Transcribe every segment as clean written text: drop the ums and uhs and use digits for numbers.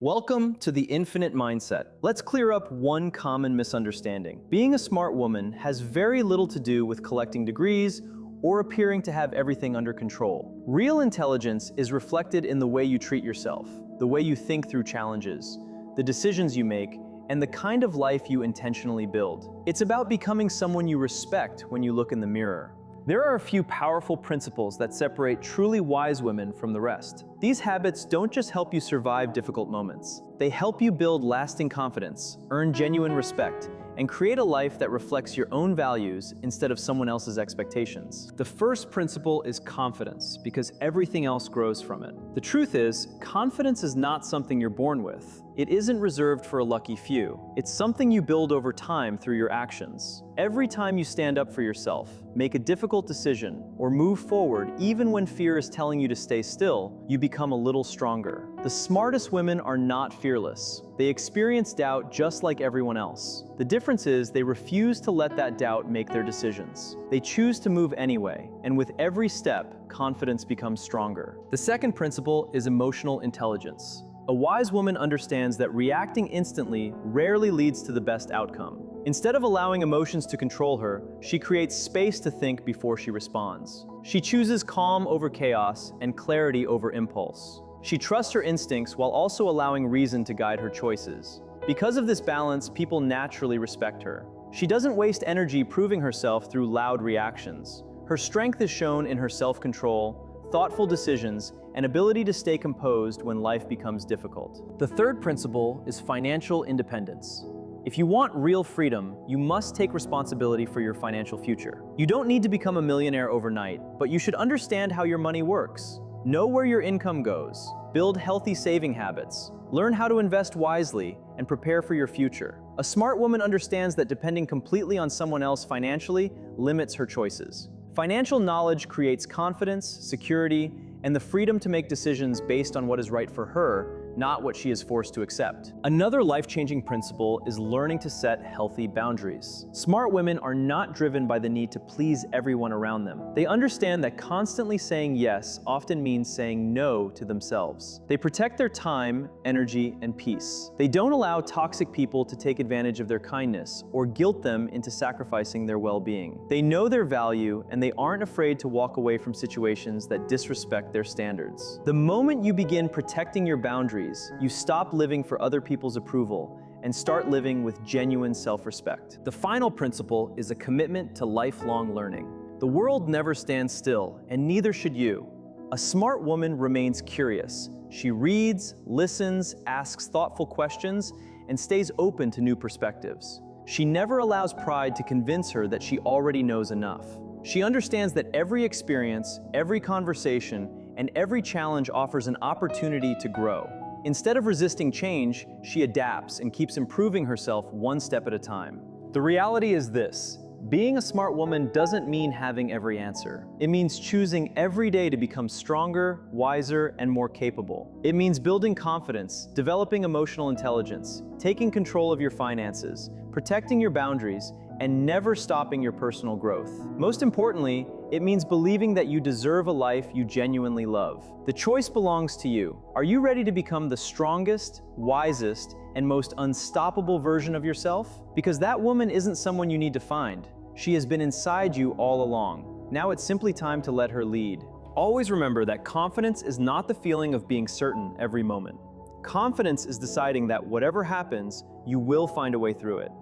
Welcome to the Infinite Mindset. Let's clear up one common misunderstanding. Being a smart woman has very little to do with collecting degrees or appearing to have everything under control. Real intelligence is reflected in the way you treat yourself, the way you think through challenges, the decisions you make, and the kind of life you intentionally build. It's about becoming someone you respect when you look in the mirror. There are a few powerful principles that separate truly wise women from the rest. These habits don't just help you survive difficult moments. They help you build lasting confidence, earn genuine respect, and create a life that reflects your own values instead of someone else's expectations. The first principle is confidence, because everything else grows from it. The truth is, confidence is not something you're born with. It isn't reserved for a lucky few. It's something you build over time through your actions. Every time you stand up for yourself, make a difficult decision, or move forward even when fear is telling you to stay still, you become a little stronger. The smartest women are not fearless. They experience doubt just like everyone else. The difference is they refuse to let that doubt make their decisions. They choose to move anyway, and with every step, confidence becomes stronger. The second principle is emotional intelligence. A wise woman understands that reacting instantly rarely leads to the best outcome. Instead of allowing emotions to control her, she creates space to think before she responds. She chooses calm over chaos and clarity over impulse. She trusts her instincts while also allowing reason to guide her choices. Because of this balance, people naturally respect her. She doesn't waste energy proving herself through loud reactions. Her strength is shown in her self-control, thoughtful decisions, and ability to stay composed when life becomes difficult. The third principle is financial independence. If you want real freedom, you must take responsibility for your financial future. You don't need to become a millionaire overnight, but you should understand how your money works. Know where your income goes, build healthy saving habits, learn how to invest wisely, and prepare for your future. A smart woman understands that depending completely on someone else financially limits her choices. Financial knowledge creates confidence, security, and the freedom to make decisions based on what is right for her, not what she is forced to accept. Another life-changing principle is learning to set healthy boundaries. Smart women are not driven by the need to please everyone around them. They understand that constantly saying yes often means saying no to themselves. They protect their time, energy, and peace. They don't allow toxic people to take advantage of their kindness or guilt them into sacrificing their well-being. They know their value, and they aren't afraid to walk away from situations that disrespect their standards. The moment you begin protecting your boundaries, you stop living for other people's approval and start living with genuine self-respect. The final principle is a commitment to lifelong learning. The world never stands still, and neither should you. A smart woman remains curious. She reads, listens, asks thoughtful questions, and stays open to new perspectives. She never allows pride to convince her that she already knows enough. She understands that every experience, every conversation, and every challenge offers an opportunity to grow. Instead of resisting change, she adapts and keeps improving herself one step at a time. The reality is this: being a smart woman doesn't mean having every answer. It means choosing every day to become stronger, wiser, and more capable. It means building confidence, developing emotional intelligence, taking control of your finances, protecting your boundaries, and never stopping your personal growth. Most importantly, it means believing that you deserve a life you genuinely love. The choice belongs to you. Are you ready to become the strongest, wisest, and most unstoppable version of yourself? Because that woman isn't someone you need to find. She has been inside you all along. Now it's simply time to let her lead. Always remember that confidence is not the feeling of being certain every moment. Confidence is deciding that whatever happens, you will find a way through it.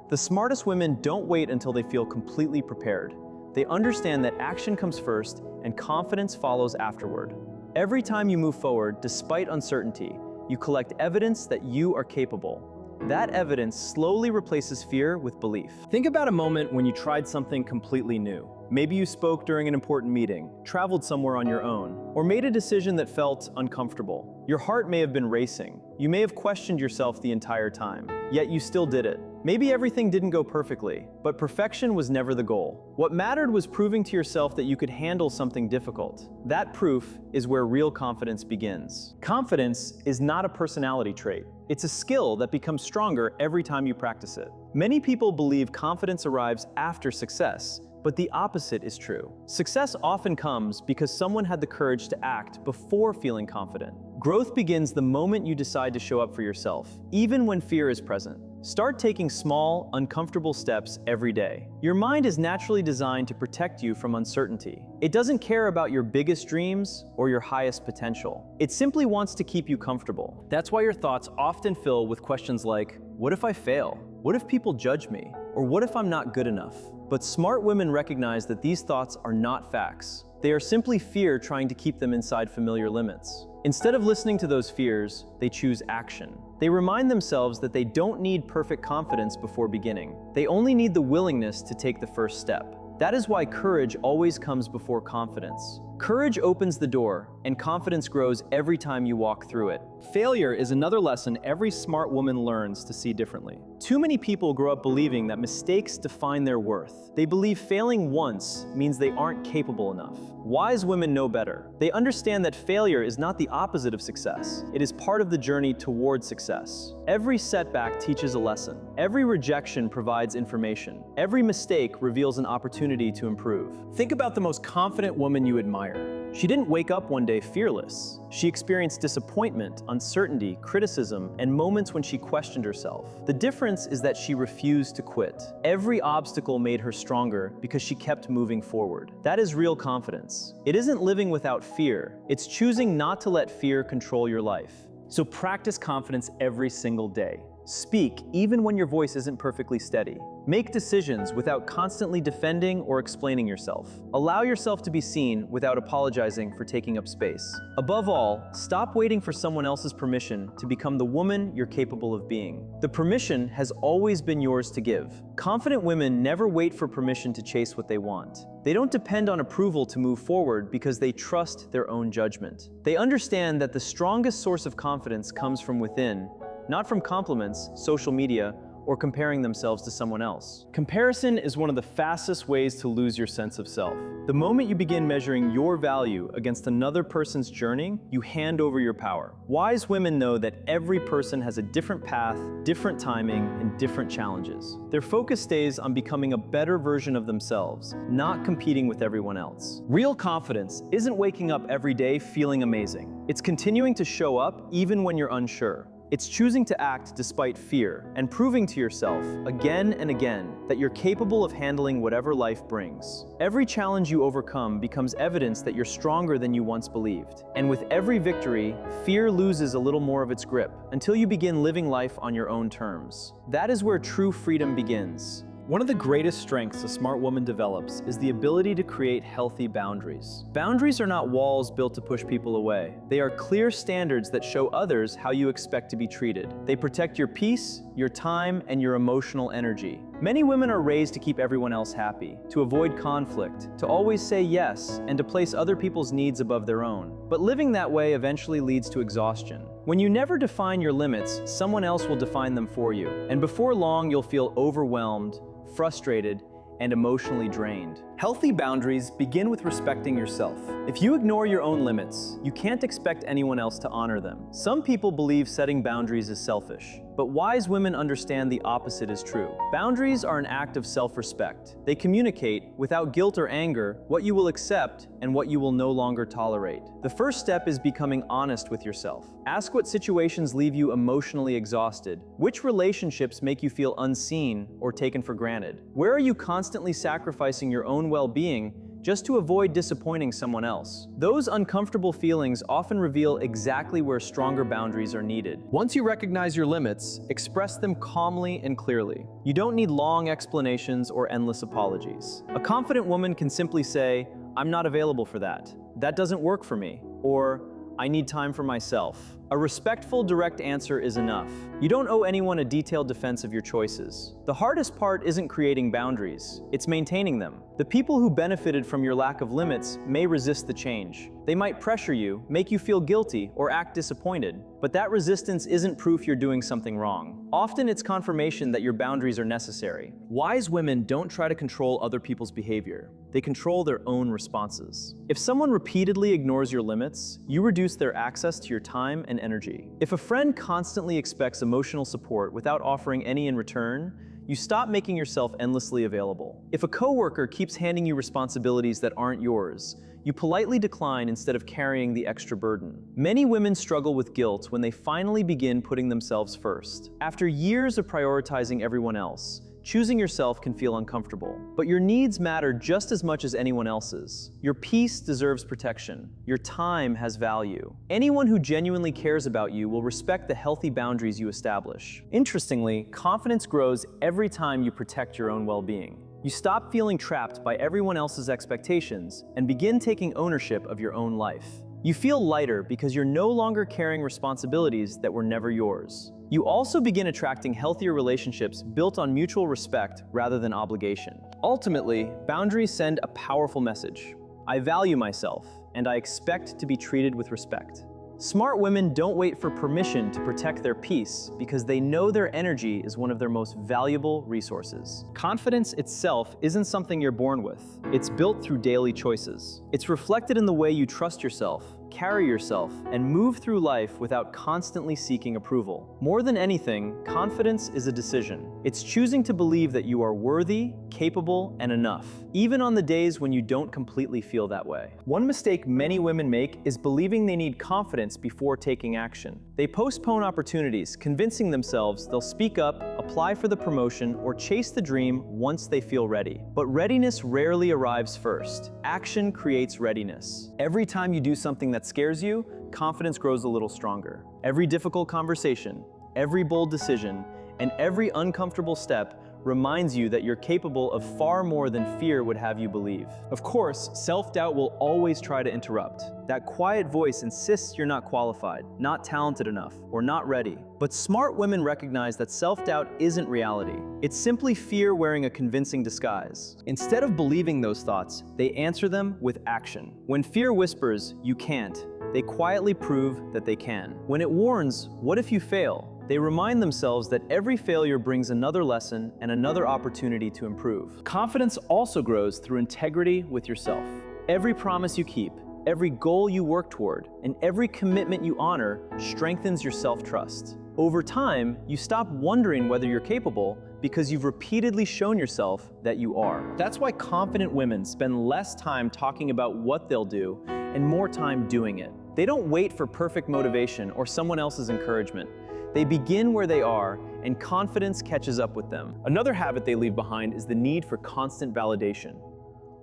The smartest women don't wait until they feel completely prepared. They understand that action comes first and confidence follows afterward. Every time you move forward, despite uncertainty, you collect evidence that you are capable. That evidence slowly replaces fear with belief. Think about a moment when you tried something completely new. Maybe you spoke during an important meeting, traveled somewhere on your own, or made a decision that felt uncomfortable. Your heart may have been racing. You may have questioned yourself the entire time, yet you still did it. Maybe everything didn't go perfectly, but perfection was never the goal. What mattered was proving to yourself that you could handle something difficult. That proof is where real confidence begins. Confidence is not a personality trait. It's a skill that becomes stronger every time you practice it. Many people believe confidence arrives after success, but the opposite is true. Success often comes because someone had the courage to act before feeling confident. Growth begins the moment you decide to show up for yourself, even when fear is present. Start taking small, uncomfortable steps every day. Your mind is naturally designed to protect you from uncertainty. It doesn't care about your biggest dreams or your highest potential. It simply wants to keep you comfortable. That's why your thoughts often fill with questions like, what if I fail? What if people judge me? Or what if I'm not good enough? But smart women recognize that these thoughts are not facts. They are simply fear trying to keep them inside familiar limits. Instead of listening to those fears, they choose action. They remind themselves that they don't need perfect confidence before beginning. They only need the willingness to take the first step. That is why courage always comes before confidence. Courage opens the door, and confidence grows every time you walk through it. Failure is another lesson every smart woman learns to see differently. Too many people grow up believing that mistakes define their worth. They believe failing once means they aren't capable enough. Wise women know better. They understand that failure is not the opposite of success. It is part of the journey toward success. Every setback teaches a lesson. Every rejection provides information. Every mistake reveals an opportunity to improve. Think about the most confident woman you admire. She didn't wake up one day fearless. She experienced disappointment, uncertainty, criticism, and moments when she questioned herself. The difference is that she refused to quit. Every obstacle made her stronger because she kept moving forward. That is real confidence. It isn't living without fear. It's choosing not to let fear control your life. So practice confidence every single day. Speak even when your voice isn't perfectly steady. Make decisions without constantly defending or explaining yourself. Allow yourself to be seen without apologizing for taking up space. Above all, stop waiting for someone else's permission to become the woman you're capable of being. The permission has always been yours to give. Confident women never wait for permission to chase what they want. They don't depend on approval to move forward because they trust their own judgment. They understand that the strongest source of confidence comes from within, not from compliments, social media, or comparing themselves to someone else. Comparison is one of the fastest ways to lose your sense of self. The moment you begin measuring your value against another person's journey, you hand over your power. Wise women know that every person has a different path, different timing, and different challenges. Their focus stays on becoming a better version of themselves, not competing with everyone else. Real confidence isn't waking up every day feeling amazing. It's continuing to show up even when you're unsure. It's choosing to act despite fear and proving to yourself again and again that you're capable of handling whatever life brings. Every challenge you overcome becomes evidence that you're stronger than you once believed. And with every victory, fear loses a little more of its grip until you begin living life on your own terms. That is where true freedom begins. One of the greatest strengths a smart woman develops is the ability to create healthy boundaries. Boundaries are not walls built to push people away. They are clear standards that show others how you expect to be treated. They protect your peace, your time, and your emotional energy. Many women are raised to keep everyone else happy, to avoid conflict, to always say yes, and to place other people's needs above their own. But living that way eventually leads to exhaustion. When you never define your limits, someone else will define them for you. And before long, you'll feel overwhelmed, frustrated, and emotionally drained. Healthy boundaries begin with respecting yourself. If you ignore your own limits, you can't expect anyone else to honor them. Some people believe setting boundaries is selfish, but wise women understand the opposite is true. Boundaries are an act of self-respect. They communicate, without guilt or anger, what you will accept and what you will no longer tolerate. The first step is becoming honest with yourself. Ask what situations leave you emotionally exhausted. Which relationships make you feel unseen or taken for granted? Where are you constantly sacrificing your own well-being just to avoid disappointing someone else? Those uncomfortable feelings often reveal exactly where stronger boundaries are needed. Once you recognize your limits, express them calmly and clearly. You don't need long explanations or endless apologies. A confident woman can simply say, "I'm not available for that. That doesn't work for me," or "I need time for myself." A respectful, direct answer is enough. You don't owe anyone a detailed defense of your choices. The hardest part isn't creating boundaries, it's maintaining them. The people who benefited from your lack of limits may resist the change. They might pressure you, make you feel guilty, or act disappointed. But that resistance isn't proof you're doing something wrong. Often it's confirmation that your boundaries are necessary. Wise women don't try to control other people's behavior. They control their own responses. If someone repeatedly ignores your limits, you reduce their access to your time and energy. If a friend constantly expects emotional support without offering any in return, You stop making yourself endlessly available. If a coworker keeps handing you responsibilities that aren't yours, you politely decline instead of carrying the extra burden. Many women struggle with guilt when they finally begin putting themselves first. After years of prioritizing everyone else, choosing yourself can feel uncomfortable. But your needs matter just as much as anyone else's. Your peace deserves protection. Your time has value. Anyone who genuinely cares about you will respect the healthy boundaries you establish. Interestingly, confidence grows every time you protect your own well-being. You stop feeling trapped by everyone else's expectations and begin taking ownership of your own life. You feel lighter because you're no longer carrying responsibilities that were never yours. You also begin attracting healthier relationships built on mutual respect rather than obligation. Ultimately, boundaries send a powerful message. I value myself, and I expect to be treated with respect. Smart women don't wait for permission to protect their peace because they know their energy is one of their most valuable resources. Confidence itself isn't something you're born with. It's built through daily choices. It's reflected in the way you trust yourself, carry yourself, and move through life without constantly seeking approval. More than anything, confidence is a decision. It's choosing to believe that you are worthy, capable, and enough, even on the days when you don't completely feel that way. One mistake many women make is believing they need confidence before taking action. They postpone opportunities, convincing themselves they'll speak up, apply for the promotion, or chase the dream once they feel ready. But readiness rarely arrives first. Action creates readiness. Every time you do something that scares you, confidence grows a little stronger. Every difficult conversation, every bold decision, and every uncomfortable step reminds you that you're capable of far more than fear would have you believe. Of course, self-doubt will always try to interrupt. That quiet voice insists you're not qualified, not talented enough, or not ready. But smart women recognize that self-doubt isn't reality. It's simply fear wearing a convincing disguise. Instead of believing those thoughts, they answer them with action. When fear whispers, "You can't," they quietly prove that they can. When it warns, "What if you fail?" they remind themselves that every failure brings another lesson and another opportunity to improve. Confidence also grows through integrity with yourself. Every promise you keep, every goal you work toward, and every commitment you honor strengthens your self-trust. Over time, you stop wondering whether you're capable because you've repeatedly shown yourself that you are. That's why confident women spend less time talking about what they'll do and more time doing it. They don't wait for perfect motivation or someone else's encouragement. They begin where they are, and confidence catches up with them. Another habit they leave behind is the need for constant validation.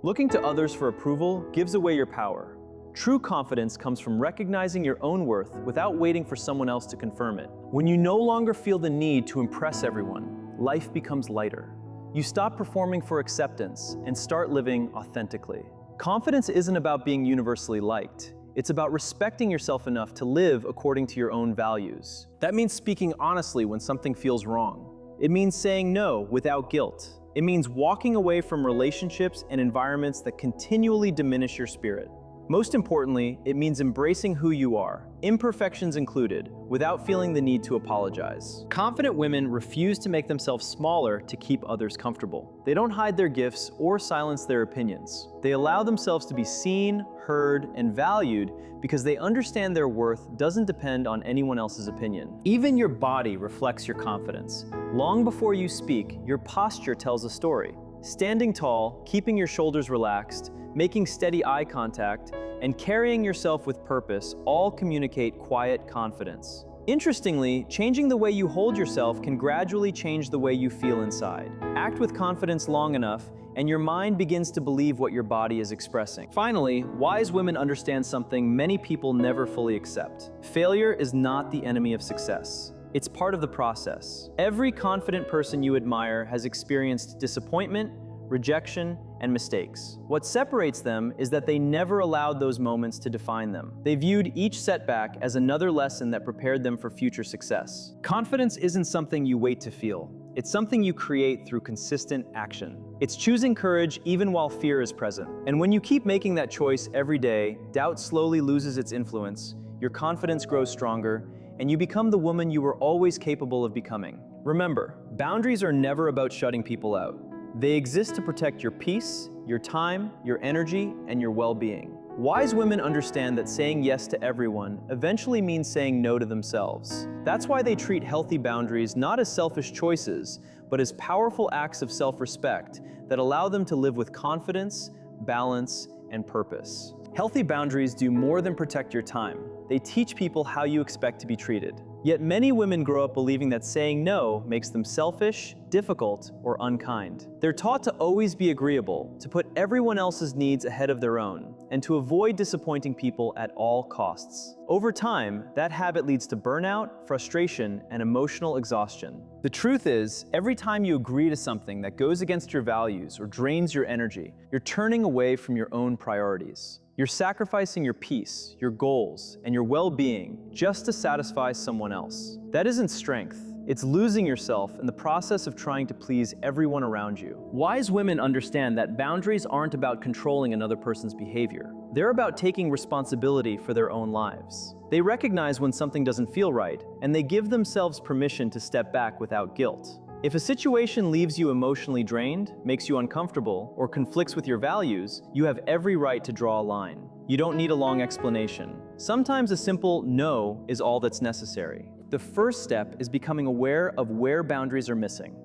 Looking to others for approval gives away your power. True confidence comes from recognizing your own worth without waiting for someone else to confirm it. When you no longer feel the need to impress everyone, life becomes lighter. You stop performing for acceptance and start living authentically. Confidence isn't about being universally liked. It's about respecting yourself enough to live according to your own values. That means speaking honestly when something feels wrong. It means saying no without guilt. It means walking away from relationships and environments that continually diminish your spirit. Most importantly, it means embracing who you are, imperfections included, without feeling the need to apologize. Confident women refuse to make themselves smaller to keep others comfortable. They don't hide their gifts or silence their opinions. They allow themselves to be seen, heard, and valued because they understand their worth doesn't depend on anyone else's opinion. Even your body reflects your confidence. Long before you speak, your posture tells a story. Standing tall, keeping your shoulders relaxed, making steady eye contact, and carrying yourself with purpose all communicate quiet confidence. Interestingly, changing the way you hold yourself can gradually change the way you feel inside. Act with confidence long enough, and your mind begins to believe what your body is expressing. Finally, wise women understand something many people never fully accept. Failure is not the enemy of success. It's part of the process. Every confident person you admire has experienced disappointment, rejection, and mistakes. What separates them is that they never allowed those moments to define them. They viewed each setback as another lesson that prepared them for future success. Confidence isn't something you wait to feel. It's something you create through consistent action. It's choosing courage even while fear is present. And when you keep making that choice every day, doubt slowly loses its influence, your confidence grows stronger, and you become the woman you were always capable of becoming. Remember, boundaries are never about shutting people out. They exist to protect your peace, your time, your energy, and your well-being. Wise women understand that saying yes to everyone eventually means saying no to themselves. That's why they treat healthy boundaries not as selfish choices, but as powerful acts of self-respect that allow them to live with confidence, balance, and purpose. Healthy boundaries do more than protect your time. They teach people how you expect to be treated. Yet many women grow up believing that saying no makes them selfish, difficult, or unkind. They're taught to always be agreeable, to put everyone else's needs ahead of their own, and to avoid disappointing people at all costs. Over time, that habit leads to burnout, frustration, and emotional exhaustion. The truth is, every time you agree to something that goes against your values or drains your energy, you're turning away from your own priorities. You're sacrificing your peace, your goals, and your well-being just to satisfy someone else. That isn't strength. It's losing yourself in the process of trying to please everyone around you. Wise women understand that boundaries aren't about controlling another person's behavior. They're about taking responsibility for their own lives. They recognize when something doesn't feel right, and they give themselves permission to step back without guilt. If a situation leaves you emotionally drained, makes you uncomfortable, or conflicts with your values, you have every right to draw a line. You don't need a long explanation. Sometimes a simple no is all that's necessary. The first step is becoming aware of where boundaries are missing.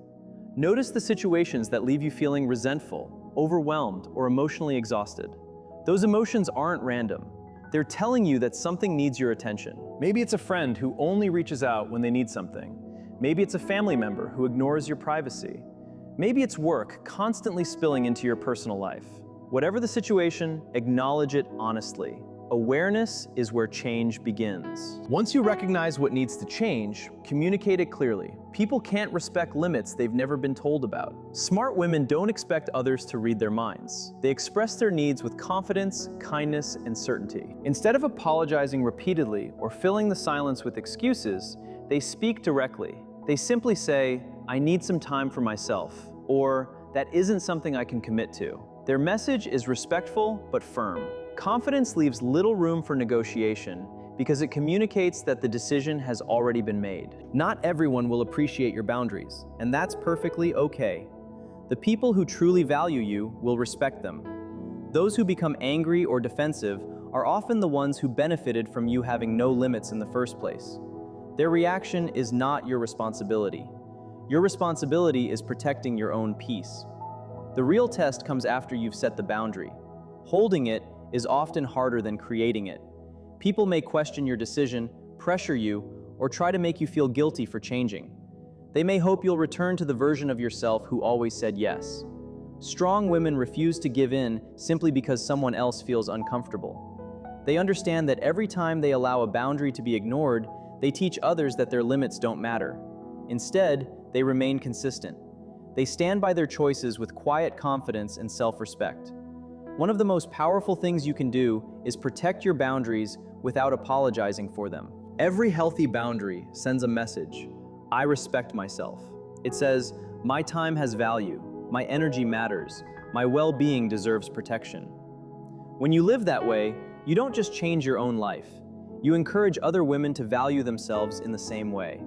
Notice the situations that leave you feeling resentful, overwhelmed, or emotionally exhausted. Those emotions aren't random. They're telling you that something needs your attention. Maybe it's a friend who only reaches out when they need something. Maybe it's a family member who ignores your privacy. Maybe it's work constantly spilling into your personal life. Whatever the situation, acknowledge it honestly. Awareness is where change begins. Once you recognize what needs to change, communicate it clearly. People can't respect limits they've never been told about. Smart women don't expect others to read their minds. They express their needs with confidence, kindness, and certainty. Instead of apologizing repeatedly or filling the silence with excuses, they speak directly. They simply say, "I need some time for myself," or "That isn't something I can commit to." Their message is respectful but firm. Confidence leaves little room for negotiation because it communicates that the decision has already been made. Not everyone will appreciate your boundaries, and that's perfectly okay. The people who truly value you will respect them. Those who become angry or defensive are often the ones who benefited from you having no limits in the first place. Their reaction is not your responsibility. Your responsibility is protecting your own peace. The real test comes after you've set the boundary. Holding it is often harder than creating it. People may question your decision, pressure you, or try to make you feel guilty for changing. They may hope you'll return to the version of yourself who always said yes. Strong women refuse to give in simply because someone else feels uncomfortable. They understand that every time they allow a boundary to be ignored, they teach others that their limits don't matter. Instead, they remain consistent. They stand by their choices with quiet confidence and self-respect. One of the most powerful things you can do is protect your boundaries without apologizing for them. Every healthy boundary sends a message. I respect myself. It says, my time has value, my energy matters, my well-being deserves protection. When you live that way, you don't just change your own life. You encourage other women to value themselves in the same way.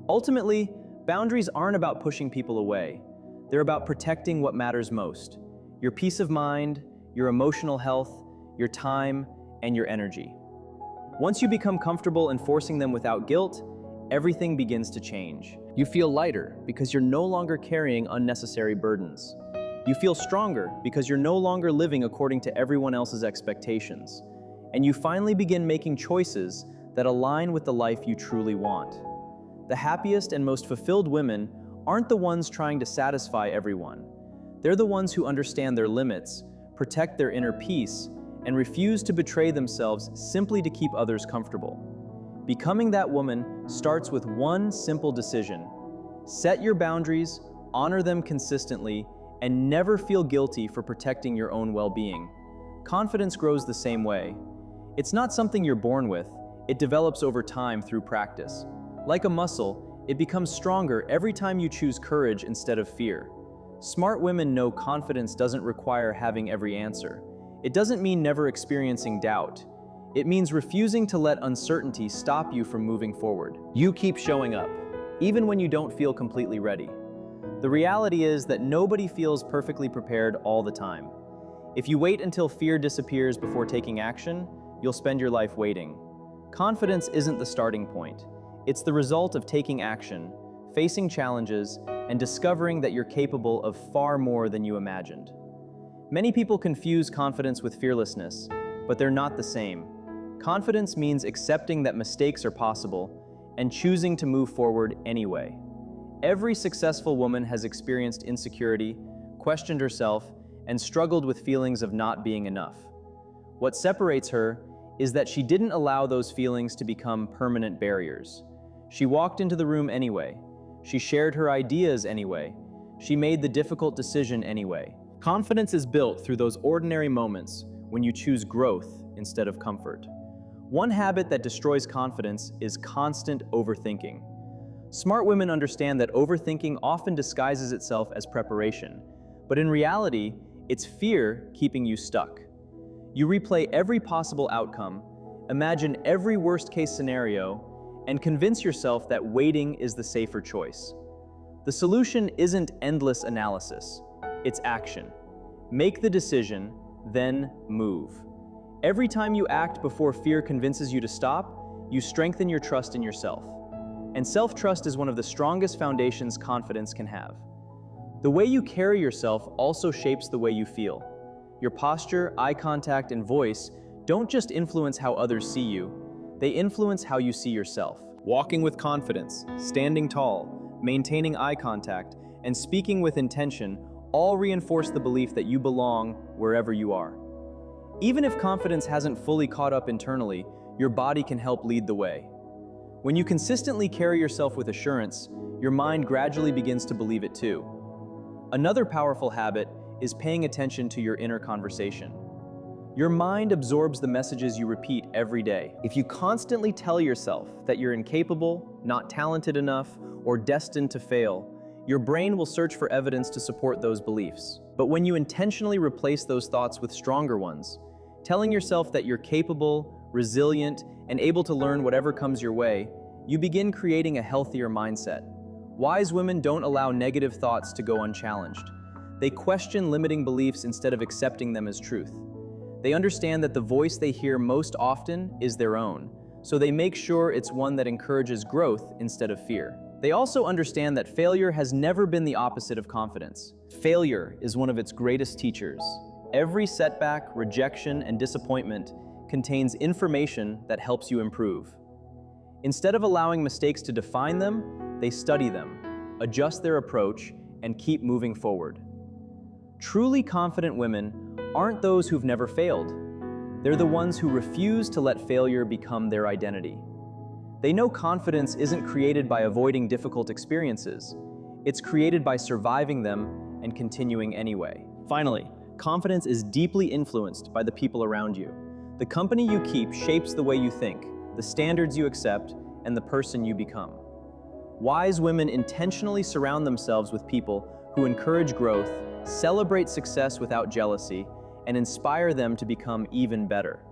Ultimately, boundaries aren't about pushing people away. They're about protecting what matters most: your peace of mind, your emotional health, your time, and your energy. Once you become comfortable enforcing them without guilt, everything begins to change. You feel lighter because you're no longer carrying unnecessary burdens. You feel stronger because you're no longer living according to everyone else's expectations. And you finally begin making choices that align with the life you truly want. The happiest and most fulfilled women aren't the ones trying to satisfy everyone. They're the ones who understand their limits, protect their inner peace, and refuse to betray themselves simply to keep others comfortable. Becoming that woman starts with one simple decision: set your boundaries, honor them consistently, and never feel guilty for protecting your own well-being. Confidence grows the same way. It's not something you're born with. It develops over time through practice. Like a muscle, it becomes stronger every time you choose courage instead of fear. Smart women know confidence doesn't require having every answer. It doesn't mean never experiencing doubt. It means refusing to let uncertainty stop you from moving forward. You keep showing up, even when you don't feel completely ready. The reality is that nobody feels perfectly prepared all the time. If you wait until fear disappears before taking action, you'll spend your life waiting. Confidence isn't the starting point. It's the result of taking action, facing challenges, and discovering that you're capable of far more than you imagined. Many people confuse confidence with fearlessness, but they're not the same. Confidence means accepting that mistakes are possible and choosing to move forward anyway. Every successful woman has experienced insecurity, questioned herself, and struggled with feelings of not being enough. What separates her is that she didn't allow those feelings to become permanent barriers. She walked into the room anyway. She shared her ideas anyway. She made the difficult decision anyway. Confidence is built through those ordinary moments when you choose growth instead of comfort. One habit that destroys confidence is constant overthinking. Smart women understand that overthinking often disguises itself as preparation, but in reality, it's fear keeping you stuck. You replay every possible outcome, imagine every worst-case scenario, and convince yourself that waiting is the safer choice. The solution isn't endless analysis, it's action. Make the decision, then move. Every time you act before fear convinces you to stop, you strengthen your trust in yourself. And self-trust is one of the strongest foundations confidence can have. The way you carry yourself also shapes the way you feel. Your posture, eye contact, and voice don't just influence how others see you, they influence how you see yourself. Walking with confidence, standing tall, maintaining eye contact, and speaking with intention all reinforce the belief that you belong wherever you are. Even if confidence hasn't fully caught up internally, your body can help lead the way. When you consistently carry yourself with assurance, your mind gradually begins to believe it too. Another powerful habit is paying attention to your inner conversation. Your mind absorbs the messages you repeat every day. If you constantly tell yourself that you're incapable, not talented enough, or destined to fail, your brain will search for evidence to support those beliefs. But when you intentionally replace those thoughts with stronger ones, telling yourself that you're capable, resilient, and able to learn whatever comes your way, you begin creating a healthier mindset. Wise women don't allow negative thoughts to go unchallenged. They question limiting beliefs instead of accepting them as truth. They understand that the voice they hear most often is their own, so they make sure it's one that encourages growth instead of fear. They also understand that failure has never been the opposite of confidence. Failure is one of its greatest teachers. Every setback, rejection, and disappointment contains information that helps you improve. Instead of allowing mistakes to define them, they study them, adjust their approach, and keep moving forward. Truly confident women aren't those who've never failed. They're the ones who refuse to let failure become their identity. They know confidence isn't created by avoiding difficult experiences. It's created by surviving them and continuing anyway. Finally, confidence is deeply influenced by the people around you. The company you keep shapes the way you think, the standards you accept, and the person you become. Wise women intentionally surround themselves with people who encourage growth, celebrate success without jealousy, and inspire them to become even better.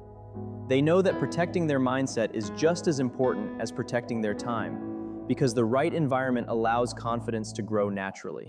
They know that protecting their mindset is just as important as protecting their time, because the right environment allows confidence to grow naturally.